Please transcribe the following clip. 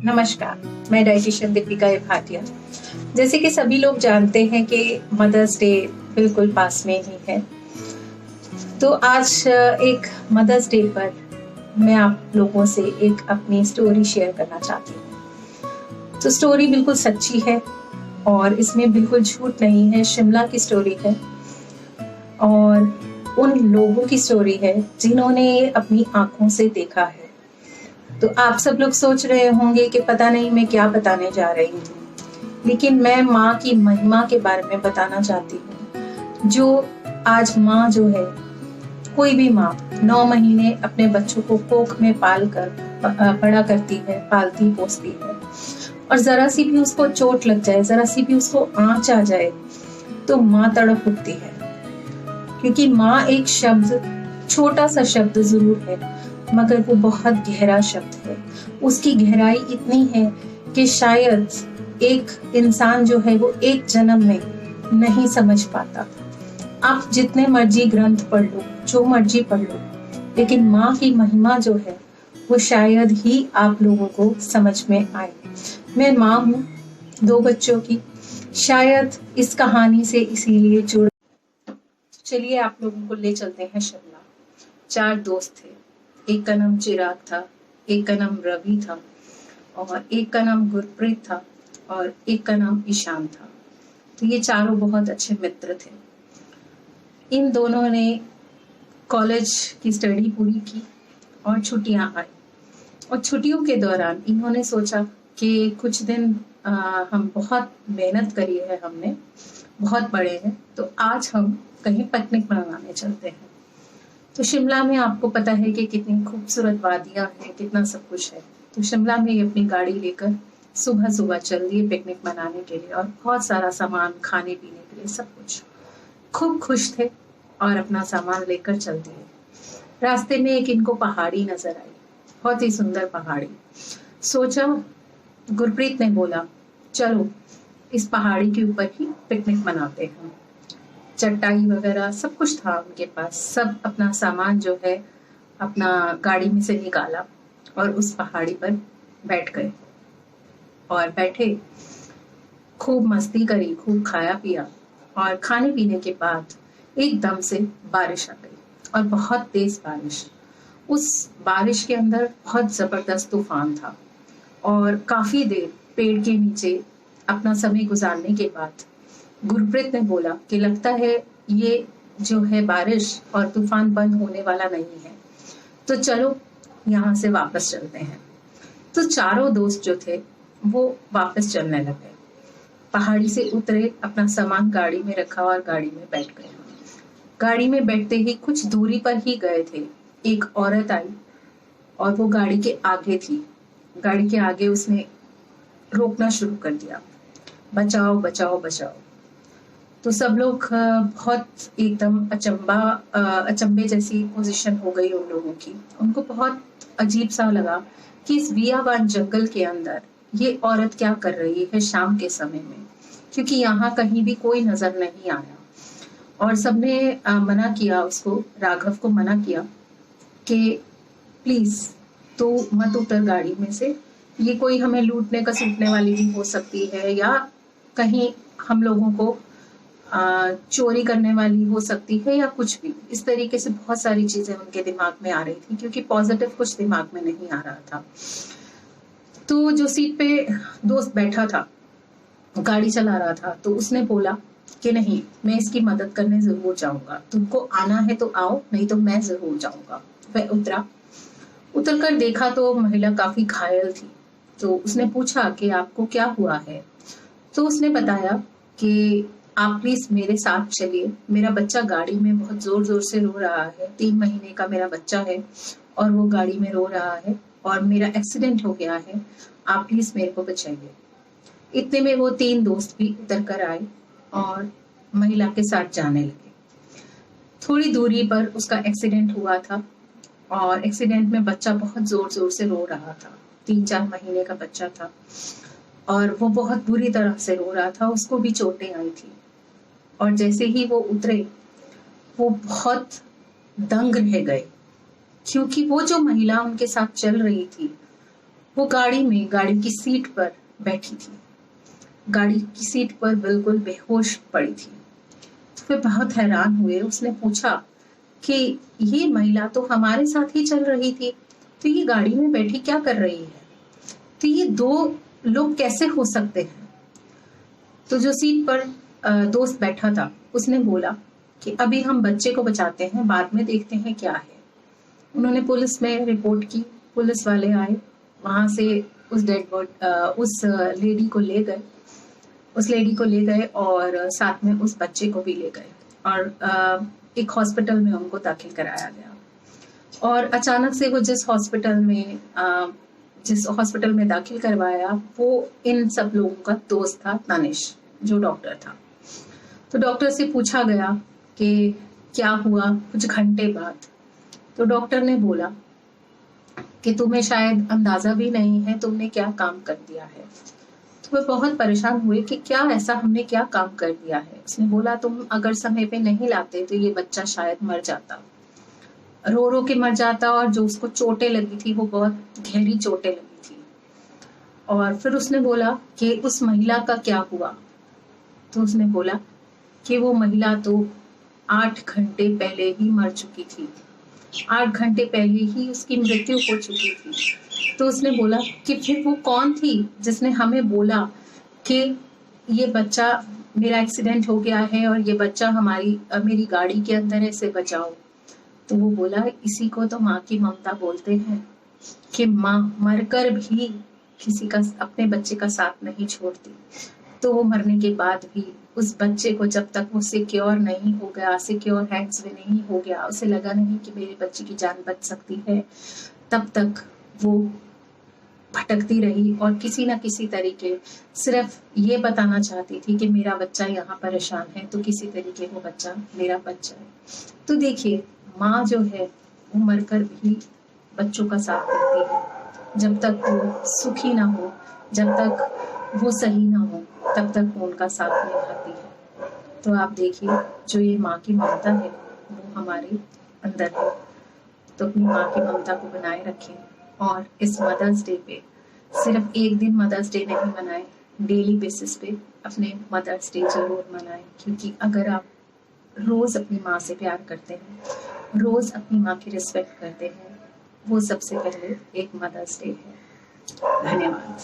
नमस्कार, मैं डाइटिशियन दीपिका भाटिया। जैसे कि सभी लोग जानते हैं कि मदर्स डे बिल्कुल पास में ही है, तो आज एक मदर्स डे पर मैं आप लोगों से एक अपनी स्टोरी शेयर करना चाहती हूँ। तो स्टोरी बिल्कुल सच्ची है और इसमें बिल्कुल झूठ नहीं है। शिमला की स्टोरी है और उन लोगों की स्टोरी है जिन्होंने ये अपनी आंखों से देखा है। तो आप सब लोग सोच रहे होंगे कि पता नहीं मैं क्या बताने जा रही हूँ, लेकिन मैं माँ की महिमा के बारे में बताना चाहती हूँ। जो आज माँ जो है, कोई भी माँ 9 महीने अपने बच्चों को कोख में पाल कर बड़ा करती है, पालती पोसती है, और जरा सी भी उसको चोट लग जाए, जरा सी भी उसको आँच आ जाए तो माँ तड़प उठती है। क्योंकि माँ एक शब्द, छोटा सा शब्द जरूर है, मगर वो बहुत गहरा शब्द है। उसकी गहराई इतनी है कि शायद एक इंसान जो है वो एक जन्म में नहीं समझ पाता। आप जितने मर्जी ग्रंथ पढ़ लो, जो मर्जी पढ़ लो, लेकिन माँ की महिमा जो है वो शायद ही आप लोगों को समझ में आए। मैं माँ हूँ 2 बच्चों की, शायद इस कहानी से इसीलिए जुड़। चलिए आप लोगों को ले चलते हैं शिमला। 4 दोस्त थे। एक का नाम चिराग था, एक का नाम रवि था, और एक का नाम गुरप्रीत था, और एक का नाम ईशान था। तो ये चारों बहुत अच्छे मित्र थे। इन दोनों ने कॉलेज की स्टडी पूरी की और छुट्टियां आई, और छुट्टियों के दौरान इन्होंने सोचा कि कुछ दिन हम बहुत मेहनत करी है, हमने बहुत बड़े हैं, तो आज हम कहीं पिकनिक मनाने चलते हैं। तो शिमला में आपको पता है कि कितनी खूबसूरत वादियां हैं, कितना सब कुछ है। तो शिमला में ये अपनी गाड़ी लेकर सुबह सुबह चल दिए पिकनिक मनाने के लिए, और बहुत सारा सामान खाने पीने के लिए, सब कुछ। खूब खुश थे और अपना सामान लेकर चल दिए। रास्ते में एक इनको पहाड़ी नजर आई, बहुत ही सुंदर पहाड़ी। सोचा, गुरप्रीत ने बोला चलो इस पहाड़ी के ऊपर ही पिकनिक मनाते हैं। चटाई वगैरह सब कुछ था उनके पास, सब अपना सामान जो है अपना गाड़ी में से निकाला और उस पहाड़ी पर बैठ गए और बैठे, खूब मस्ती करी, खूब खाया पिया। और खाने पीने के बाद एकदम से बारिश आ गई, और बहुत तेज बारिश। उस बारिश के अंदर बहुत जबरदस्त तूफान था, और काफी देर पेड़ के नीचे अपना समय गुजारने के बाद गुरप्रीत ने बोला कि लगता है ये जो है बारिश और तूफान बंद होने वाला नहीं है, तो चलो यहाँ से वापस चलते हैं। तो चारों दोस्त जो थे वो वापस चलने लगे, पहाड़ी से उतरे, अपना सामान गाड़ी में रखा और गाड़ी में बैठ गए। गाड़ी में बैठते ही कुछ दूरी पर ही गए थे, एक औरत आई और वो गाड़ी के आगे थी। गाड़ी के आगे उसने रोकना शुरू कर दिया, बचाओ बचाओ बचाओ। तो सब लोग बहुत एकदम अचंबे जैसी पोजीशन हो गई उन लोगों की। उनको बहुत अजीब सा लगा कि इस बियाबान जंगल के अंदर ये औरत क्या कर रही है शाम के समय में, क्योंकि यहाँ कहीं भी कोई नजर नहीं आया। और सबने मना किया उसको, राघव को मना किया कि प्लीज तो मत उतर गाड़ी में से, ये कोई हमें लूटने का सूटने वाली भी हो सकती है, या कहीं हम लोगों को चोरी करने वाली हो सकती है, या कुछ भी इस तरीके से बहुत सारी चीजें उनके दिमाग में आ रही थी, क्योंकि पॉजिटिव कुछ दिमाग में नहीं आ रहा था। तो जो सीट पे दोस्त बैठा था, गाड़ी चला रहा था, तो उसने बोला कि नहीं, मैं इसकी मदद करने जरूर जाऊंगा, तुमको आना है तो आओ, नहीं तो मैं जरूर जाऊंगा। वह उतरा, उतर कर देखा तो महिला काफी घायल थी। तो उसने पूछा कि आपको क्या हुआ है। तो उसने बताया कि आप प्लीज मेरे साथ चलिए, मेरा बच्चा गाड़ी में बहुत जोर जोर से रो रहा है, 3 महीने का मेरा बच्चा है और वो गाड़ी में रो रहा है, और मेरा एक्सीडेंट हो गया है, आप प्लीज मेरे को बचाइए। इतने में वो 3 दोस्त भी उतर कर आए और महिला के साथ जाने लगे। थोड़ी दूरी पर उसका एक्सीडेंट हुआ था, और एक्सीडेंट में बच्चा बहुत जोर जोर से रो रहा था। 3-4 महीने का बच्चा था और वो बहुत बुरी तरह से रो रहा था, उसको भी चोटें आई थी। और जैसे ही वो उतरे, वो बहुत दंग रह गए, क्योंकि वो जो महिला उनके साथ चल रही थी वो गाड़ी की सीट पर बैठी थी, गाड़ी की सीट पर बिल्कुल बेहोश पड़ी थी। फिर बहुत हैरान हुए, उसने पूछा कि ये महिला तो हमारे साथ ही चल रही थी, तो ये गाड़ी में बैठी क्या कर रही है, तो ये दो लोग कैसे हो सकते हैं। तो जो सीट पर दोस्त बैठा था उसने बोला कि अभी हम बच्चे को बचाते हैं, बाद में देखते हैं क्या है। उन्होंने पुलिस में रिपोर्ट की, पुलिस वाले आए, वहां से उस लेडी को ले गए, उस लेडी को ले गए और साथ में उस बच्चे को भी ले गए और एक हॉस्पिटल में उनको दाखिल कराया गया। और अचानक से वो जिस हॉस्पिटल में दाखिल करवाया वो इन सब लोगों का दोस्त था, तनिष, जो डॉक्टर था। तो डॉक्टर से पूछा गया कि क्या हुआ कुछ घंटे बाद। तो डॉक्टर ने बोला कि तुम्हें शायद अंदाजा भी नहीं है तुमने क्या काम कर दिया है। तो वे बहुत परेशान हुए कि क्या ऐसा हमने क्या काम कर दिया है। उसने बोला तुम अगर समय पे नहीं लाते तो ये बच्चा शायद मर जाता, रो रो के मर जाता, और जो उसको चोटें लगी थी वो बहुत गहरी चोटें लगी थी। और फिर उसने बोला कि उस महिला का क्या हुआ। तो उसने बोला कि वो महिला तो 8 घंटे पहले ही मर चुकी थी, 8 घंटे पहले ही उसकी मृत्यु हो चुकी थी। तो उसने बोला कि फिर वो कौन थी जिसने हमें बोला कि ये बच्चा, मेरा एक्सीडेंट हो गया है और ये बच्चा मेरी गाड़ी के अंदर है, इसे बचाओ। तो वो बोला इसी को तो माँ की ममता बोलते हैं, कि माँ मरकर भी किसी का, अपने बच्चे का साथ नहीं छोड़ती। तो वो मरने के बाद भी उस बच्चे को जब तक वो सिक्योर नहीं हो गया, सिक्योर हैंड्स में नहीं हो गया, उसे लगा नहीं कि मेरे बच्चे की जान बच सकती है, तब तक वो भटकती रही और किसी ना किसी तरीके सिर्फ ये बताना चाहती थी कि मेरा बच्चा यहाँ परेशान है, तो किसी तरीके वो बच्चा मेरा बच जाए। तो देखिए, माँ जो है वो मरकर भी बच्चों का साथ देती है, जब तक वो सुखी ना हो, जब तक वो सही ना हो, तब तक वो उनका साथ निभाती है। तो आप देखिए, जो ये माँ की ममता है वो हमारे अंदर है। तो अपनी माँ की ममता को बनाए रखें और इस मदर्स डे पे सिर्फ एक दिन मदर्स डे नहीं मनाएं, डेली बेसिस पे अपने मदर्स डे जरूर मनाएं। क्योंकि अगर आप रोज अपनी माँ से प्यार करते हैं, रोज अपनी माँ की रिस्पेक्ट करते हैं, वो सबसे पहले एक मदर्स डे है। धन्यवाद।